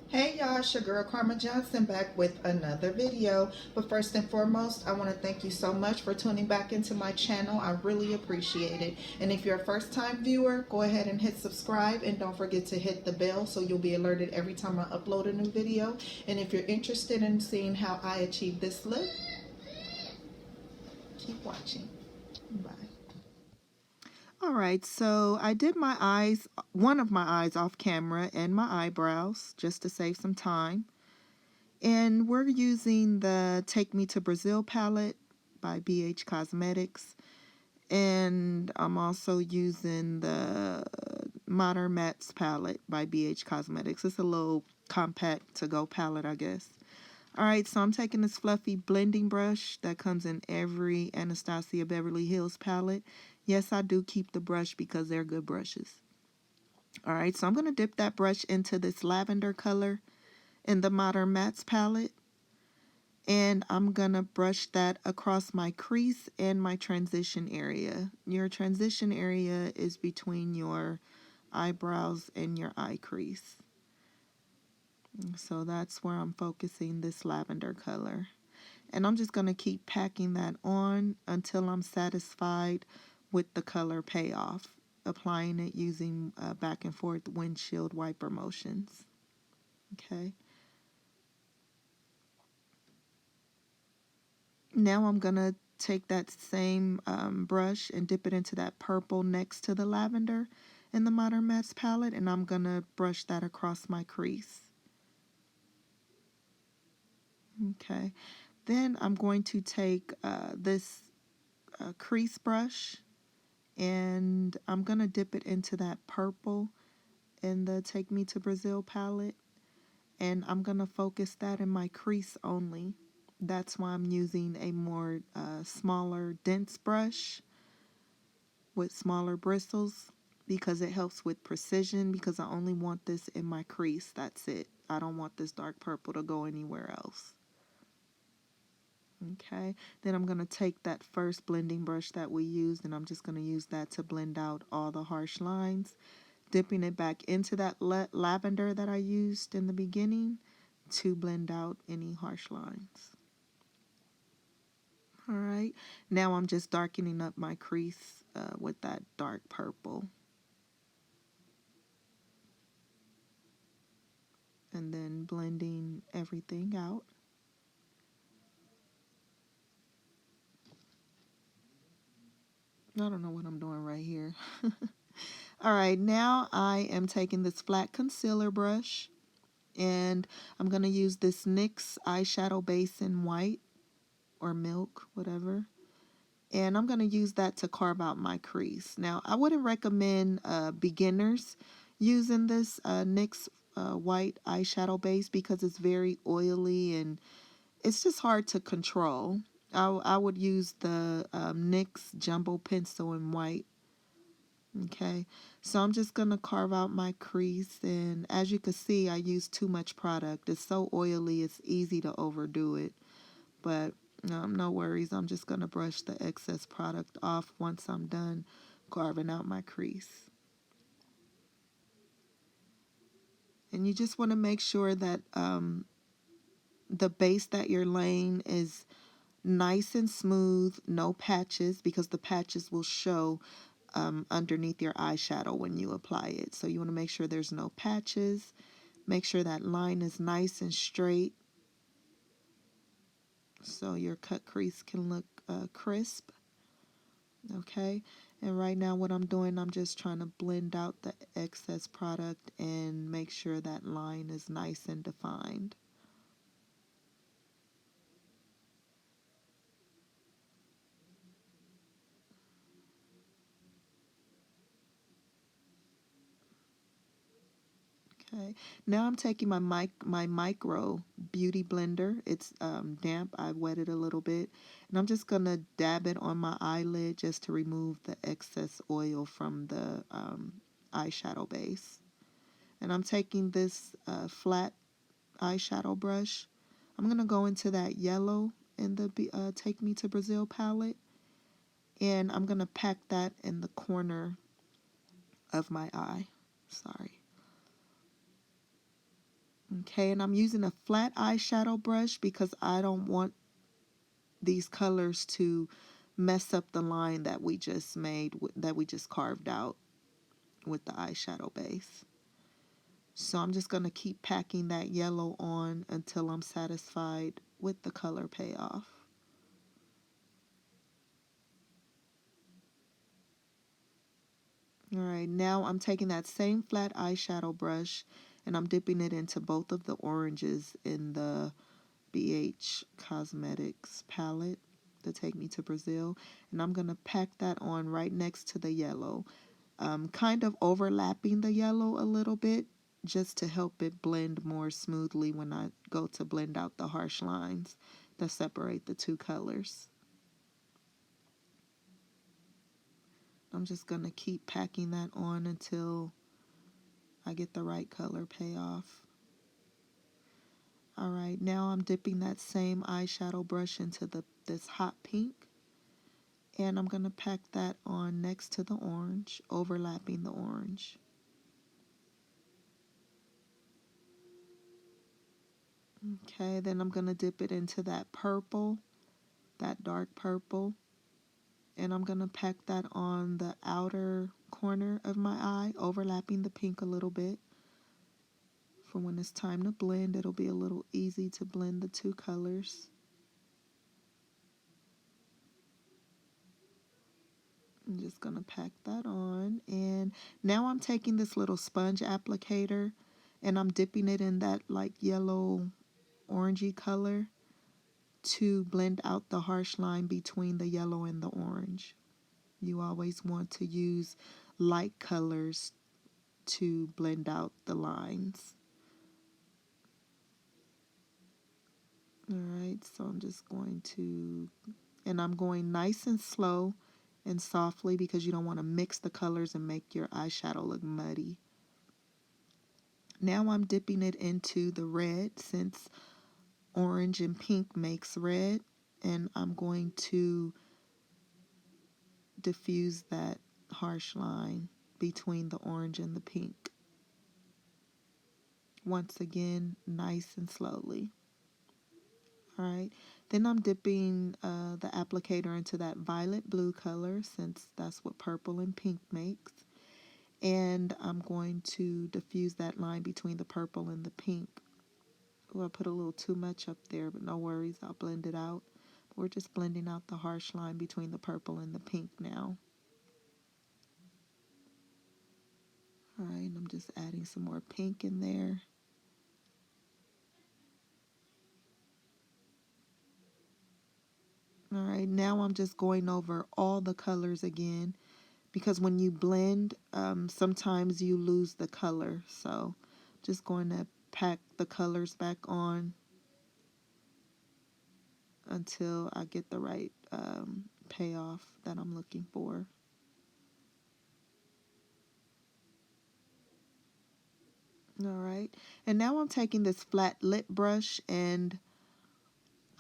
Hey y'all, it's your girl Karma Johnson back with another video. But first and foremost, I want to thank you so much for tuning back into my channel. I really appreciate it. And if you're a first time viewer, go ahead and hit subscribe and don't forget to hit the bell so you'll be alerted every time I upload a new video. And if you're interested in seeing how I achieve this look, keep watching. Bye. All right, so I did my eyes, one of my eyes off camera and my eyebrows just to save some time. And we're using the Take Me to Brazil palette by BH Cosmetics. And I'm also using the Modern Mattes palette by BH Cosmetics. It's a little compact to-go palette, I guess. Alright, so I'm taking this fluffy blending brush that comes in every Anastasia Beverly Hills palette. Yes, I do keep the brush because they're good brushes. Alright, so I'm going to dip that brush into this lavender color in the Modern Mattes palette. And I'm going to brush that across my crease and my transition area. Your transition area is between your eyebrows and your eye crease. So that's where I'm focusing this lavender color. And I'm just going to keep packing that on until I'm satisfied with the color payoff, applying it using back and forth windshield wiper motions. Okay. Now I'm going to take that same brush and dip it into that purple next to the lavender in the Modern Mattes palette, and I'm going to brush that across my crease. Okay. Then I'm going to take this crease brush, and I'm going to dip it into that purple in the Take Me to Brazil palette, and I'm going to focus that in my crease only. That's why I'm using a more smaller, dense brush with smaller bristles, because it helps with precision, because I only want this in my crease. That's it. I don't want this dark purple to go anywhere else. Okay, then I'm going to take that first blending brush that we used, and I'm just going to use that to blend out all the harsh lines, dipping it back into that lavender that I used in the beginning to blend out any harsh lines. All right, now I'm just darkening up my crease with that dark purple. And then blending everything out. I don't know what I'm doing right here. All right, now I am taking this flat concealer brush, and I'm going to use this NYX eyeshadow base in white or milk, whatever. And I'm going to use that to carve out my crease. Now, I wouldn't recommend beginners using this NYX white eyeshadow base because it's very oily and it's just hard to control. I would use the NYX Jumbo Pencil in white. Okay, so I'm just going to carve out my crease, and as you can see, I use too much product. It's so oily, it's easy to overdo it, but no worries. I'm just going to brush the excess product off once I'm done carving out my crease. And you just want to make sure that the base that you're laying is nice and smooth, no patches, because the patches will show underneath your eyeshadow when you apply it. So you want to make sure there's no patches. Make sure that line is nice and straight so your cut crease can look crisp. Okay, and right now what I'm doing, I'm just trying to blend out the excess product and make sure that line is nice and defined. Okay, now I'm taking my micro beauty blender. It's damp. I wet it a little bit, and I'm just gonna dab it on my eyelid just to remove the excess oil from the eyeshadow base. And I'm taking this flat eyeshadow brush. I'm gonna go into that yellow in the Take Me to Brazil palette, and I'm gonna pack that in the corner of my eye. Sorry. Okay, and I'm using a flat eyeshadow brush because I don't want these colors to mess up the line that we just made, that we just carved out with the eyeshadow base. So I'm just going to keep packing that yellow on until I'm satisfied with the color payoff. Alright, now I'm taking that same flat eyeshadow brush and I'm dipping it into both of the oranges in the BH Cosmetics palette, the Take Me to Brazil, and I'm going to pack that on right next to the yellow, kind of overlapping the yellow a little bit just to help it blend more smoothly when I go to blend out the harsh lines that separate the two colors. I'm just going to keep packing that on until I get the right color payoff. Alright, now I'm dipping that same eyeshadow brush into this hot pink. And I'm going to pack that on next to the orange, overlapping the orange. Okay, then I'm going to dip it into that purple, that dark purple. And I'm going to pack that on the outer corner of my eye, overlapping the pink a little bit. For when it's time to blend, it'll be a little easy to blend the two colors. I'm just going to pack that on. And now I'm taking this little sponge applicator and I'm dipping it in that like yellow orangey color to blend out the harsh line between the yellow and the orange. You always want to use light colors to blend out the lines. Alright, so I'm just going to, and I'm going nice and slow and softly because you don't want to mix the colors and make your eyeshadow look muddy. Now I'm dipping it into the red since orange and pink makes red, and I'm going to diffuse that harsh line between the orange and the pink. Once again, nice and slowly. Alright, then I'm dipping the applicator into that violet blue color since that's what purple and pink makes. And I'm going to diffuse that line between the purple and the pink. Oh, I put a little too much up there, but no worries, I'll blend it out. We're just blending out the harsh line between the purple and the pink now. Alright, I'm just adding some more pink in there. Alright, now I'm just going over all the colors again because when you blend, sometimes you lose the color. So just going to pack the colors back on until I get the right payoff that I'm looking for. Alright, and now I'm taking this flat lip brush and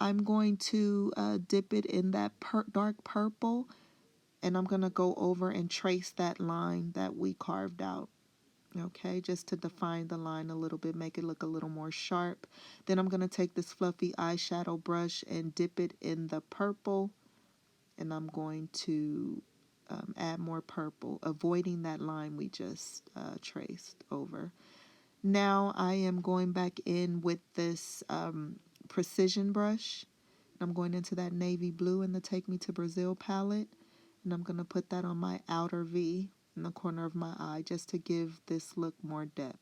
I'm going to dip it in that dark purple, and I'm going to go over and trace that line that we carved out. Okay, just to define the line a little bit, make it look a little more sharp. Then I'm going to take this fluffy eyeshadow brush and dip it in the purple, and I'm going to add more purple, avoiding that line we just traced over. Now I am going back in with this precision brush. I'm going into that navy blue in the Take Me to Brazil palette, and I'm going to put that on my outer V in the corner of my eye just to give this look more depth.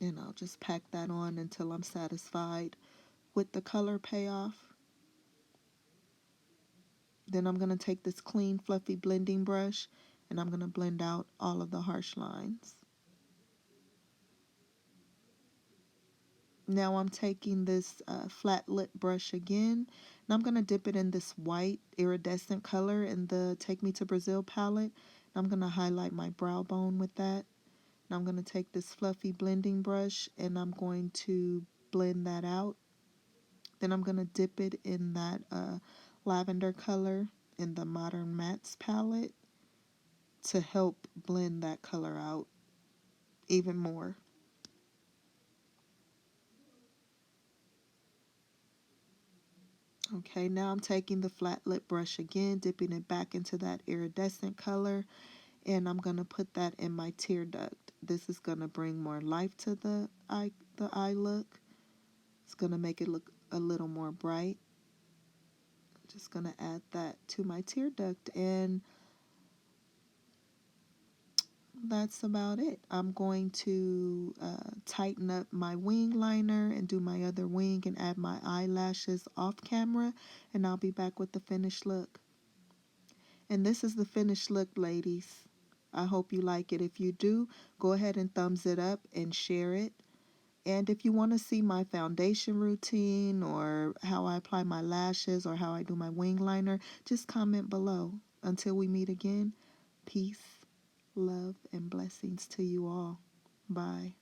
And I'll just pack that on until I'm satisfied with the color payoff. Then I'm going to take this clean, fluffy blending brush, and I'm going to blend out all of the harsh lines. Now I'm taking this flat lip brush again, and I'm going to dip it in this white iridescent color in the Take Me to Brazil palette. I'm going to highlight my brow bone with that. And I'm going to take this fluffy blending brush and I'm going to blend that out. Then I'm going to dip it in that lavender color in the Modern Mattes palette to help blend that color out. even more. Okay, now I'm taking the flat lip brush again, dipping it back into that iridescent color, and I'm going to put that in my tear duct. This is going to bring more life to the eye look. It's going to make it look a little more bright. Just going to add that to my tear duct, and that's about it. I'm going to tighten up my wing liner and do my other wing and add my eyelashes off camera, and I'll be back with the finished look. And this is the finished look, ladies. I hope you like it. If you do, go ahead and thumbs it up and share it. And if you want to see my foundation routine or how I apply my lashes or how I do my wing liner, just comment below. Until we meet again, peace, love, and blessings to you all. Bye.